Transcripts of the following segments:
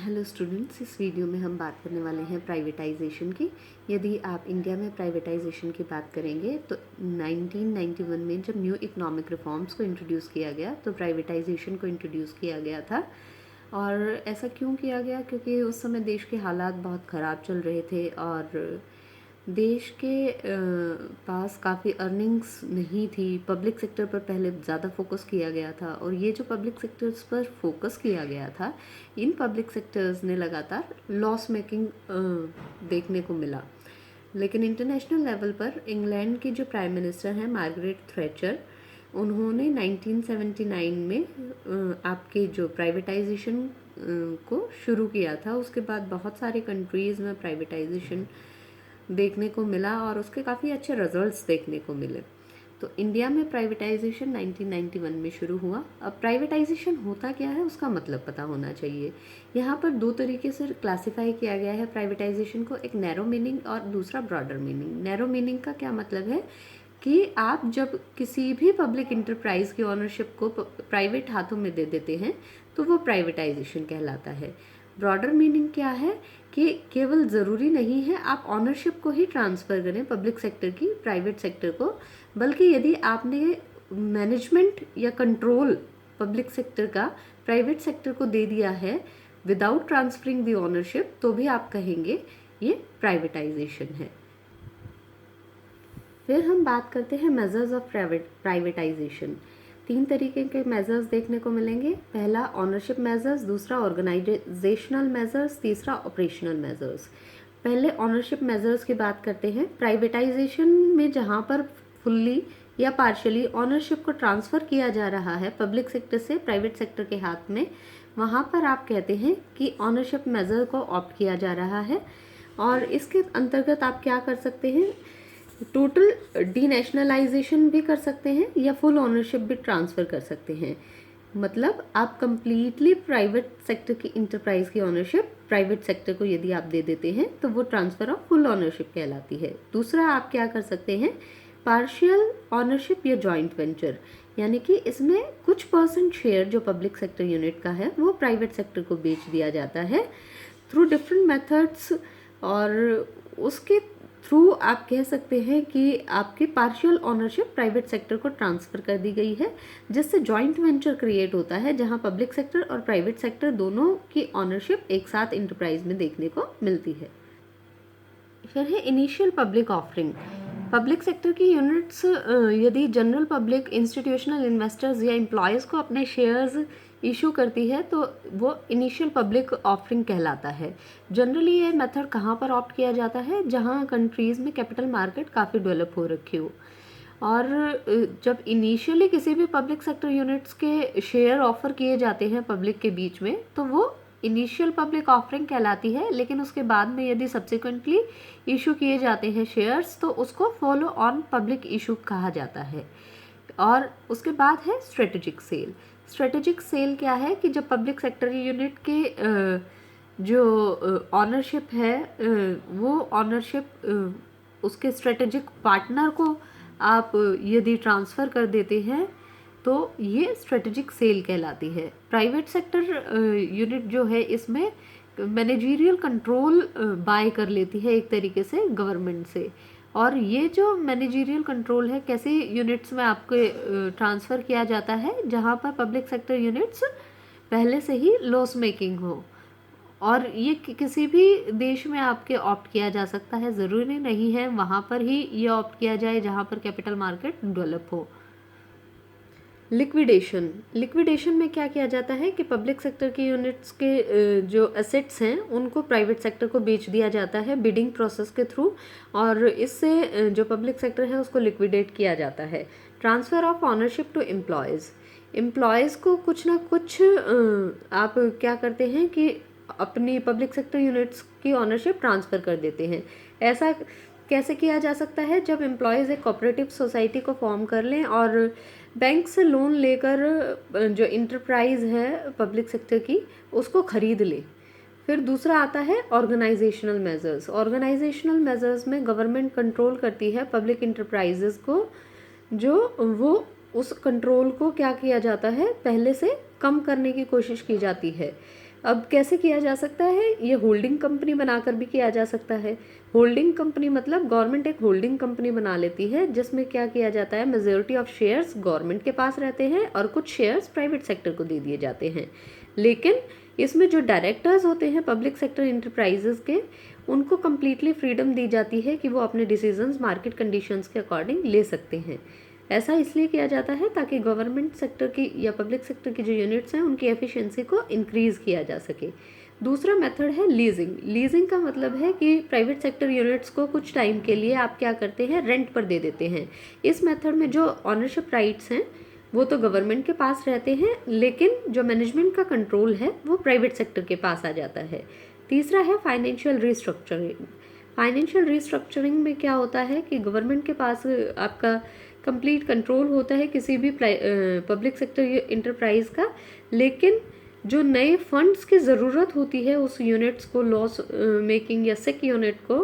Hello students, इस video में हम बात करने वाले हैं प्राइवेटाइजेशन की। यदि आप इंडिया में प्राइवेटाइजेशन की बात करेंगे तो 1991 में जब न्यू इकोनॉमिक रिफॉर्म्स को इंट्रोड्यूस किया गया तो प्राइवेटाइजेशन को इंट्रोड्यूस किया गया था। और ऐसा क्यों किया गया? क्योंकि उस समय देश के हालात बहुत ख़राब चल रहे थे और देश के पास काफ़ी अर्निंग्स नहीं थी। पब्लिक सेक्टर पर पहले ज़्यादा फोकस किया गया था और ये जो पब्लिक सेक्टर्स पर फोकस किया गया था, इन पब्लिक सेक्टर्स ने लगातार लॉस मेकिंग देखने को मिला। लेकिन इंटरनेशनल लेवल पर इंग्लैंड की जो प्राइम मिनिस्टर हैं मार्गरेट थैचर, उन्होंने 1979 में आपके जो प्राइवेटाइजेशन को शुरू किया था। उसके बाद बहुत सारे कंट्रीज़ में प्राइवेटाइजेशन देखने को मिला और उसके काफ़ी अच्छे रिजल्ट्स देखने को मिले। तो इंडिया में प्राइवेटाइजेशन 1991 में शुरू हुआ। अब प्राइवेटाइजेशन होता क्या है उसका मतलब पता होना चाहिए। यहाँ पर दो तरीके से क्लासिफाई किया गया है प्राइवेटाइजेशन को, एक नैरो मीनिंग और दूसरा ब्रॉडर मीनिंग। नैरो मीनिंग का क्या मतलब है कि आप जब किसी भी पब्लिक इंटरप्राइज की ऑनरशिप को प्राइवेट हाथों में दे देते हैं तो वो प्राइवेटाइजेशन कहलाता है। ब्रॉडर मीनिंग क्या है कि केवल ज़रूरी नहीं है आप ऑनरशिप को ही ट्रांसफ़र करें पब्लिक सेक्टर की प्राइवेट सेक्टर को, बल्कि यदि आपने मैनेजमेंट या कंट्रोल पब्लिक सेक्टर का प्राइवेट सेक्टर को दे दिया है विदाउट ट्रांसफरिंग द ऑनरशिप, तो भी आप कहेंगे ये प्राइवेटाइजेशन है। फिर हम बात करते हैं मेजर्स ऑफ प्राइवेटाइजेशन। 3 तरीके के मेजर्स देखने को मिलेंगे। पहला ऑनरशिप मेजर्स, दूसरा ऑर्गेनाइजेशनल मेजर्स, तीसरा ऑपरेशनल मेजर्स। पहले ऑनरशिप मेजर्स की बात करते हैं। प्राइवेटाइजेशन में जहां पर फुल्ली या पार्शियली ऑनरशिप को ट्रांसफ़र किया जा रहा है पब्लिक सेक्टर से प्राइवेट सेक्टर के हाथ में, वहां पर आप कहते हैं कि ऑनरशिप मेजर को ऑप्ट किया जा रहा है। और इसके अंतर्गत आप क्या कर सकते हैं, टोटल डीनेशनलाइजेशन भी कर सकते हैं या फुल ऑनरशिप भी ट्रांसफ़र कर सकते हैं। मतलब आप कंप्लीटली प्राइवेट सेक्टर की इंटरप्राइज की ऑनरशिप प्राइवेट सेक्टर को यदि आप दे देते हैं तो वो ट्रांसफ़र ऑफ फुल ऑनरशिप कहलाती है। दूसरा आप क्या कर सकते हैं, पार्शियल ऑनरशिप या जॉइंट वेंचर, यानी कि इसमें कुछ परसेंट शेयर जो पब्लिक सेक्टर यूनिट का है वो प्राइवेट सेक्टर को बेच दिया जाता है थ्रू डिफरेंट मेथड्स। और उसके थ्रू आप कह सकते हैं कि आपकी पार्शियल ऑनरशिप प्राइवेट सेक्टर को ट्रांसफ़र कर दी गई है, जिससे जॉइंट वेंचर क्रिएट होता है जहां पब्लिक सेक्टर और प्राइवेट सेक्टर दोनों की ऑनरशिप एक साथ इंटरप्राइज में देखने को मिलती है। फिर है initial public offering. Public sector की यूनिट्स यदि जनरल पब्लिक, इंस्टीट्यूशनल इन्वेस्टर्स या एम्प्लॉयज़ को अपने शेयर्स इशू करती है तो वो इनिशियल पब्लिक ऑफरिंग कहलाता है। जनरली ये मेथड कहाँ पर ऑप्ट किया जाता है, जहाँ कंट्रीज़ में कैपिटल मार्केट काफ़ी डेवलप हो रखी हो। और जब इनिशियली किसी भी पब्लिक सेक्टर यूनिट्स के शेयर ऑफर किए जाते हैं पब्लिक के बीच में तो वो इनिशियल पब्लिक ऑफरिंग कहलाती है। लेकिन उसके बाद में यदि सब्सिक्वेंटली इशू किए जाते हैं शेयर्स तो उसको फॉलो ऑन पब्लिक इशू कहा जाता है। और उसके बाद है स्ट्रेटेजिक सेल। स्ट्रेटेजिक सेल क्या है कि जब पब्लिक सेक्टर यूनिट के जो ऑनरशिप है वो ऑनरशिप उसके स्ट्रेटेजिक पार्टनर को आप यदि ट्रांसफ़र कर देते हैं तो ये स्ट्रेटेजिक सेल कहलाती है। प्राइवेट सेक्टर यूनिट जो है इसमें मैनेजरियल कंट्रोल बाय कर लेती है एक तरीके से गवर्नमेंट से। और ये जो मैनेजरियल कंट्रोल है कैसे यूनिट्स में आपको ट्रांसफ़र किया जाता है, जहाँ पर पब्लिक सेक्टर यूनिट्स पहले से ही लॉस मेकिंग हो। और ये किसी भी देश में आपके ऑप्ट किया जा सकता है, ज़रूरी नहीं है वहाँ पर ही ये ऑप्ट किया जाए जहाँ पर कैपिटल मार्केट डेवलप हो। लिक्विडेशन। लिक्विडेशन में क्या किया जाता है कि पब्लिक सेक्टर की यूनिट्स के जो एसेट्स हैं उनको प्राइवेट सेक्टर को बेच दिया जाता है बिडिंग प्रोसेस के थ्रू, और इससे जो पब्लिक सेक्टर है उसको लिक्विडेट किया जाता है। Transfer of ownership to employees. Employees को कुछ ना कुछ आप क्या करते हैं कि अपनी पब्लिक सेक्टर यूनिट्स की ऑनरशिप ट्रांसफ़र कर देते हैं। ऐसा कैसे किया जा सकता है, जब एम्प्लॉयज़ एक कोऑपरेटिव सोसाइटी को फॉर्म कर लें और बैंक से लोन लेकर जो इंटरप्राइज है पब्लिक सेक्टर की उसको खरीद ले। फिर दूसरा आता है ऑर्गेनाइजेशनल मेजर्स। ऑर्गेनाइजेशनल मेजर्स में गवर्नमेंट कंट्रोल करती है पब्लिक इंटरप्राइजेस को, जो वो उस कंट्रोल को क्या किया जाता है पहले से कम करने की कोशिश की जाती है। अब कैसे किया जा सकता है, ये होल्डिंग कंपनी बनाकर भी किया जा सकता है। होल्डिंग कंपनी मतलब गवर्नमेंट एक होल्डिंग कंपनी बना लेती है जिसमें क्या किया जाता है, मेजॉरिटी ऑफ शेयर्स गवर्नमेंट के पास रहते हैं और कुछ शेयर्स प्राइवेट सेक्टर को दे दिए जाते हैं। लेकिन इसमें जो डायरेक्टर्स होते हैं पब्लिक सेक्टर इंटरप्राइजेज के, उनको कम्प्लीटली फ्रीडम दी जाती है कि वो अपने डिसीजंस मार्केट कंडीशंस के अकॉर्डिंग ले सकते हैं। ऐसा इसलिए किया जाता है ताकि गवर्नमेंट सेक्टर की या पब्लिक सेक्टर की जो यूनिट्स हैं उनकी एफिशिएंसी को इंक्रीज़ किया जा सके। दूसरा मेथड है लीजिंग। लीजिंग का मतलब है कि प्राइवेट सेक्टर यूनिट्स को कुछ टाइम के लिए आप क्या करते हैं, रेंट पर दे देते हैं। इस मेथड में जो ऑनरशिप राइट्स हैं वो तो गवर्नमेंट के पास रहते हैं, लेकिन जो मैनेजमेंट का कंट्रोल है वो प्राइवेट सेक्टर के पास आ जाता है। तीसरा है फाइनेंशियल रिस्ट्रक्चरिंग। फाइनेंशियल रिस्ट्रक्चरिंग में क्या होता है कि गवर्नमेंट के पास आपका कंप्लीट कंट्रोल होता है किसी भी पब्लिक सेक्टर इंटरप्राइज का, लेकिन जो नए फंड्स की ज़रूरत होती है उस यूनिट्स को, लॉस मेकिंग या सिक यूनिट को,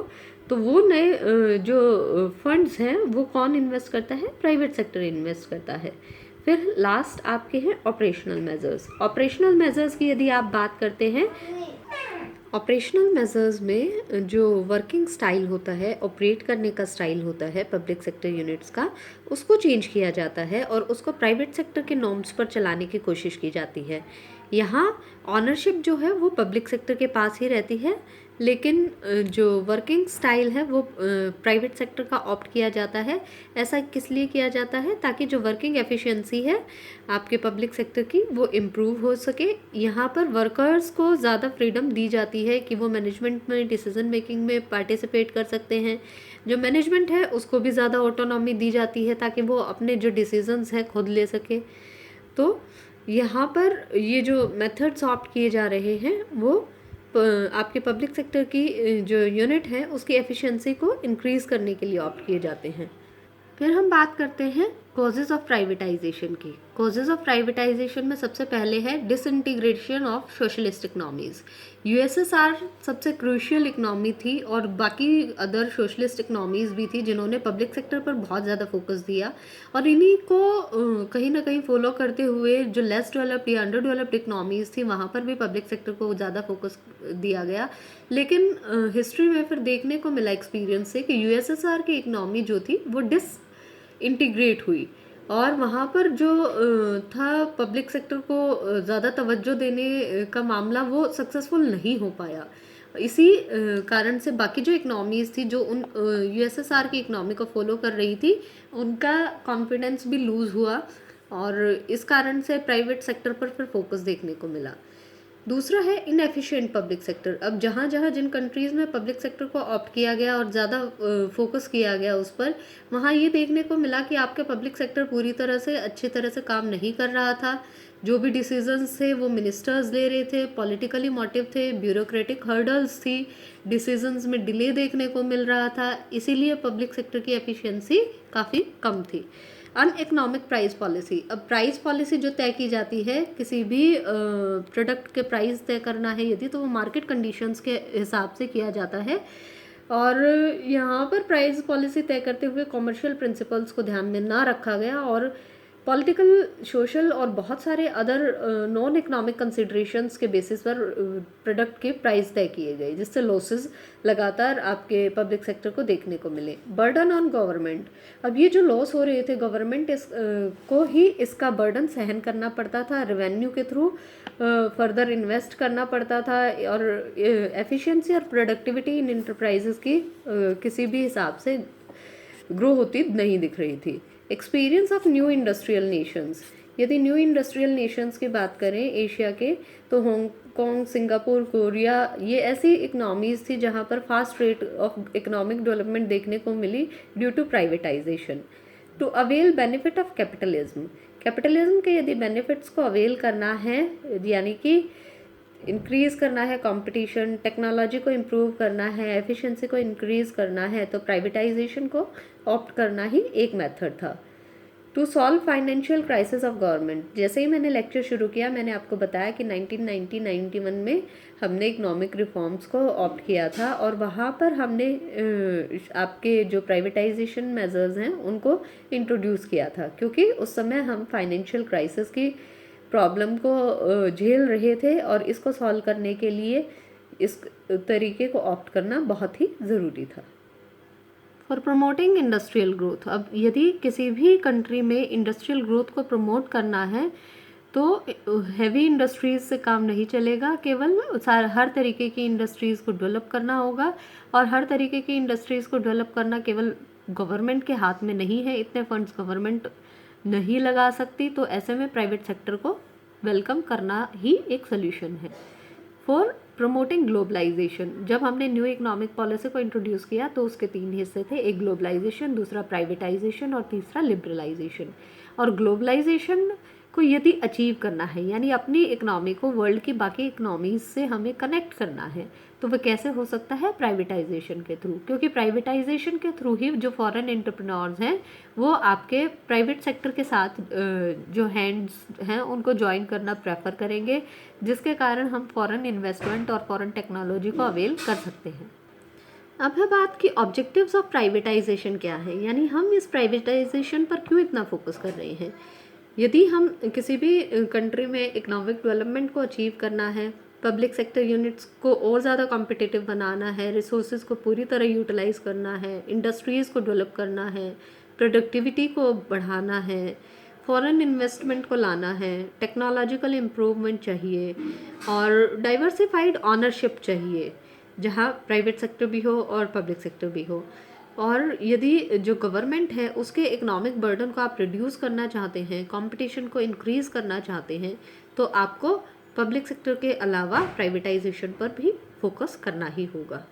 तो वो नए जो फंड्स हैं वो कौन इन्वेस्ट करता है, प्राइवेट सेक्टर इन्वेस्ट करता है। फिर लास्ट आपके हैं ऑपरेशनल मेजर्स। ऑपरेशनल मेजर्स की यदि आप बात करते हैं, ऑपरेशनल मेजर्स में जो वर्किंग स्टाइल होता है, ऑपरेट करने का स्टाइल होता है पब्लिक सेक्टर यूनिट्स का, उसको चेंज किया जाता है और उसको प्राइवेट सेक्टर के नॉर्म्स पर चलाने की कोशिश की जाती है। यहाँ ऑनरशिप जो है वो पब्लिक सेक्टर के पास ही रहती है, लेकिन जो वर्किंग स्टाइल है वो प्राइवेट सेक्टर का ऑप्ट किया जाता है। ऐसा किस लिए किया जाता है, ताकि जो वर्किंग एफिशिएंसी है आपके पब्लिक सेक्टर की वो इम्प्रूव हो सके। यहाँ पर वर्कर्स को ज़्यादा फ्रीडम दी जाती है कि वो मैनेजमेंट में डिसीजन मेकिंग में पार्टिसिपेट कर सकते हैं। जो मैनेजमेंट है उसको भी ज़्यादा ऑटोनॉमी दी जाती है ताकि वो अपने जो डिसीजंस हैं खुद ले सके। तो यहाँ पर ये जो मेथड्स ऑप्ट किए जा रहे हैं वो आपके पब्लिक सेक्टर की जो यूनिट है उसकी एफिशिएंसी को इंक्रीज़ करने के लिए ऑप्ट किए जाते हैं। फिर हम बात करते हैं कॉजेज़ ऑफ प्राइवेटाइजेशन की। कॉजेज़ ऑफ प्राइवेटाइजेशन में सबसे पहले है disintegration of socialist economies. USSR सबसे क्रूशियल इकनॉमी थी और बाकी अदर सोशलिस्ट इकनॉमीज़ भी थी जिन्होंने पब्लिक सेक्टर पर बहुत ज़्यादा फोकस दिया, और इन्हीं को कहीं ना कहीं फॉलो करते हुए जो लेस डेवलप्ड या अंडर डेवलप्ड इकनॉमीज़ थी वहाँ पर भी पब्लिक सेक्टर को ज़्यादा फोकस दिया गया। लेकिन हिस्ट्री में फिर देखने को मिला एक्सपीरियंस से कि यूएसएसआर की इकनॉमी जो थी वो इंटीग्रेट हुई और वहाँ पर जो था पब्लिक सेक्टर को ज़्यादा तवज्जो देने का मामला वो सक्सेसफुल नहीं हो पाया। इसी कारण से बाकी जो इकनॉमीज़ थी जो उन यूएसएसआर की इकनॉमी को फॉलो कर रही थी उनका कॉन्फिडेंस भी लूज़ हुआ और इस कारण से प्राइवेट सेक्टर पर फिर फोकस देखने को मिला। दूसरा है इनएफिशिएंट पब्लिक सेक्टर। अब जहाँ जहाँ जिन कंट्रीज़ में पब्लिक सेक्टर को ऑप्ट किया गया और ज़्यादा फोकस किया गया उस पर, वहाँ ये देखने को मिला कि आपके पब्लिक सेक्टर पूरी तरह से अच्छी तरह से काम नहीं कर रहा था। जो भी डिसीजंस थे वो मिनिस्टर्स ले रहे थे, पॉलिटिकली मोटिव थे, ब्यूरोक्रेटिक हर्डल्स थी, डिसीजंस में डिले देखने को मिल रहा था, इसीलिए पब्लिक सेक्टर की एफिशिएंसी काफ़ी कम थी। अनइकोनॉमिक प्राइस पॉलिसी। अब प्राइस पॉलिसी जो तय की जाती है, किसी भी प्रोडक्ट के प्राइस तय करना है यदि, तो वो मार्केट कंडीशंस के हिसाब से किया जाता है और यहाँ पर प्राइस पॉलिसी तय करते हुए कॉमर्शियल प्रिंसिपल्स को ध्यान में ना रखा गया और पॉलिटिकल, सोशल और बहुत सारे अदर नॉन इकोनॉमिक कंसिडरेशंस के बेसिस पर प्रोडक्ट के प्राइस तय किए गए, जिससे लॉसेस लगातार आपके पब्लिक सेक्टर को देखने को मिले। Burden on government. अब ये जो लॉस हो रहे थे गवर्नमेंट को ही इसका बर्डन सहन करना पड़ता था, रेवेन्यू के थ्रू फर्दर इन्वेस्ट करना पड़ता था और एफिशिएंसी और प्रोडक्टिविटी इन इंटरप्राइजेस की किसी भी हिसाब से ग्रो होती नहीं दिख रही थी। Experience of new industrial Nations. यदि न्यू इंडस्ट्रियल नेशंस की बात करें एशिया के, तो हांगकांग, सिंगापुर, कोरिया, ये ऐसी इकनॉमीज़ थी जहां पर fast rate of economic development देखने को मिली due to privatisation. To avail benefit of capitalism. Capitalism के यदि बेनिफिट्स को अवेल करना है, यानी कि इंक्रीज़ करना है कंपटीशन, टेक्नोलॉजी को इम्प्रूव करना है, एफिशिएंसी को इंक्रीज़ करना है, तो प्राइवेटाइजेशन को ऑप्ट करना ही एक मेथड था। To solve financial crisis of government. जैसे ही मैंने लेक्चर शुरू किया मैंने आपको बताया कि 1990-91 में हमने इकोनॉमिक रिफॉर्म्स को ऑप्ट किया था और वहाँ पर हमने आपके जो प्राइवेटाइजेशन मेजर्स हैं उनको इंट्रोड्यूस किया था, क्योंकि उस समय हम फाइनेंशियल क्राइसिस की प्रॉब्लम को झेल रहे थे और इसको सॉल्व करने के लिए इस तरीके को ऑप्ट करना बहुत ही ज़रूरी था। फॉर प्रमोटिंग इंडस्ट्रियल ग्रोथ, अब यदि किसी भी कंट्री में इंडस्ट्रियल ग्रोथ को प्रमोट करना है तो हैवी इंडस्ट्रीज़ से काम नहीं चलेगा, केवल हर तरीके की इंडस्ट्रीज़ को डेवलप करना होगा। और हर तरीके की इंडस्ट्रीज़ को डेवलप करना केवल गवर्नमेंट के हाथ में नहीं है, इतने फंड्स गवर्नमेंट नहीं लगा सकती, तो ऐसे में प्राइवेट सेक्टर को वेलकम करना ही एक सोल्यूशन है। फॉर प्रमोटिंग ग्लोबलाइजेशन, जब हमने न्यू इकोनॉमिक पॉलिसी को इंट्रोड्यूस किया तो उसके 3 हिस्से थे, एक ग्लोबलाइजेशन, दूसरा प्राइवेटाइजेशन और तीसरा लिबरलाइजेशन। और ग्लोबलाइजेशन को यदि अचीव करना है, यानी अपनी इकनॉमी को वर्ल्ड की बाकी इकनॉमीज से हमें कनेक्ट करना है, तो वह कैसे हो सकता है? प्राइवेटाइजेशन के थ्रू, क्योंकि प्राइवेटाइजेशन के थ्रू ही जो फॉरेन एंटरप्रेन्योर्स हैं वो आपके प्राइवेट सेक्टर के साथ जो हैंड्स हैं उनको ज्वाइन करना प्रेफर करेंगे, जिसके कारण हम फॉरेन इन्वेस्टमेंट और फॉरेन टेक्नोलॉजी को अवेल कर सकते हैं। अब है बात कि ऑब्जेक्टिव्स ऑफ प्राइवेटाइजेशन क्या है, यानी हम इस प्राइवेटाइजेशन पर क्यों इतना फोकस कर रहे हैं। यदि हम किसी भी कंट्री में इकोनॉमिक डेवलपमेंट को अचीव करना है, पब्लिक सेक्टर यूनिट्स को और ज़्यादा कॉम्पिटिटिव बनाना है, रिसोर्सेज को पूरी तरह यूटिलाइज करना है, इंडस्ट्रीज़ को डेवलप करना है, प्रोडक्टिविटी को बढ़ाना है, फॉरेन इन्वेस्टमेंट को लाना है, टेक्नोलॉजिकल इम्प्रूवमेंट चाहिए और डाइवर्सिफाइड ऑनरशिप चाहिए, जहाँ प्राइवेट सेक्टर भी हो और पब्लिक सेक्टर भी हो। और यदि जो गवर्नमेंट है उसके इकोनॉमिक बर्डन को आप रिड्यूस करना चाहते हैं, कंपटीशन को इंक्रीज़ करना चाहते हैं, तो आपको पब्लिक सेक्टर के अलावा प्राइवेटाइजेशन पर भी फोकस करना ही होगा।